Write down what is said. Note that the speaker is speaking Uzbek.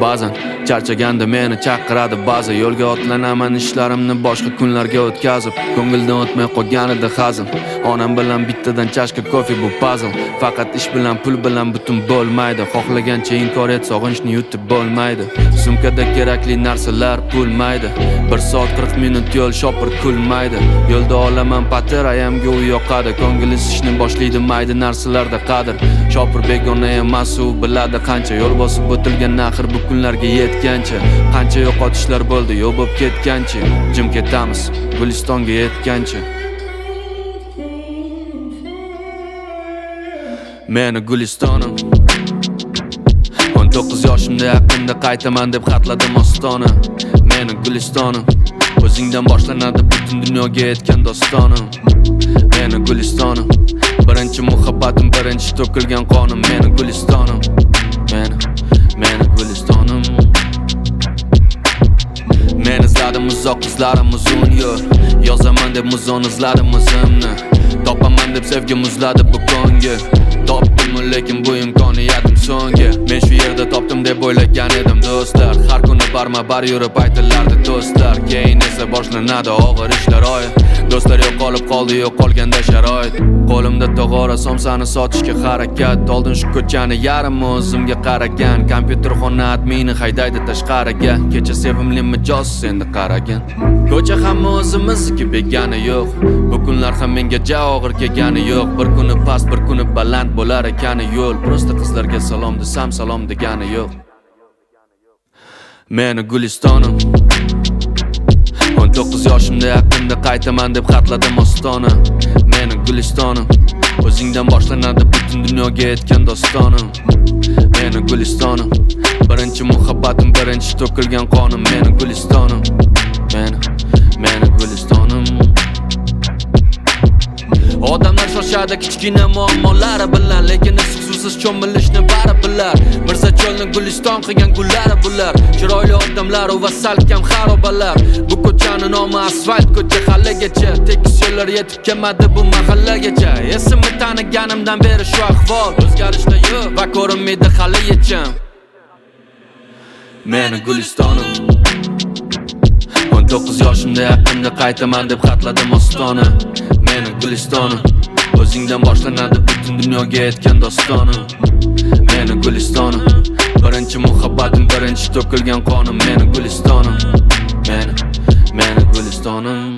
Ba'zan charchaganda meni chaqiradi ba'zi yo'lga otlanaman ishlarimni boshqa kunlarga o'tkazib ko'ngildan o'tmay qolganida hazin onam bilan bittadan chashka kofe bu puzzle faqat ish bilan pul bilan butun bo'lmaydi xohlagancha inkor et sog'inchni yutib bo'lmaydi sumkada kerakli narsalar pulmaydi 1 soat 40 minut yo'l shopir kulmaydi yo'lda olaman patir ayamga u yoqadi ko'ngil isishni boshlaydi mayda narsalarda qadr shopir begona emas u biladi qancha yo'l bosib o'tilgan axir bu kunlarga yetgancha qancha yo'qotishlar bo'ldi yo'q bo'lib ketgancha jim ketamiz Gulistonga yetgancha meni Gulistonim 19 yoshimda yaqinda qaytaman deb xatladim ostona meni Gulistonim o'zingdan boshlanadi butun dunyoga yetgan dostonim meni Gulistonim birinchi muhabbatim birinchi to'kilgan qonim meni Gulistonim meni Gulistonim men izladim uzoq izlarim uzun yo'l yozaman deb muzon izladim o'zimni topaman deb sevgi muzladi bu ko'ngil topdim lekin bu imkoniyatim so'nggi men shu yerda topdim deb o'ylagan edim do'stlar har kuni barma bar yurib aytilardi do'stlar keyin esa boshlanadi og'ir ishlar oy do'stlar yo'qolib qoldi yo'qolganda sharoit qo'limda tog'ora somsani sotishga harakat oldin shu ko'chani yarim o'zimga qaragan kompyuter xona admini haydaydi tashqariga kecha sevimli mijoz endi qaragin ko'cha hamma o'zimizniki begani yo'q bu kunlar ham menga ja og'ir kelgani yo'q bir kuni past bir kuni baland bo'lar ekani yo'l prosta qizlarga salom desam salom degani yo'q meni Gulistonim 19 yoshimda yaqinda qaytaman deb xatladim ostona meni Gulistonim o'zingdan boshlanadi butun dunyoga yetgan dostonim meni Gulistonim birinchi muhabbatim birinchi to'kilgan qonim meni Gulistonim meni Gulistonim odamlar shoshadi kichkina muammolari bilan lekin issiqsuvsiz cho'milishni bari bilar mirza cho'lni Guliston qilgan gullari bular chiroyli odamlar va salkam xarobalar bu ko'chani nomi asfalt ko'cha haligacha tekis yo'llar yetib kelmadi bu mahallagacha esimni taniganimdan beri shu ahvol o'zgarishlar yo'q va ko'rinmaydi hali yechim meni Gulistonim 19 yoshimda yaqinda qaytaman deb xatladim ostona meni Gulistonim o'zingdan boshlanadi butun dunyoga yetgan dostonim meni Gulistonim birinchi muhabbatim birinchi to'kilgan qonim meni Gulistonim meni Gulistonim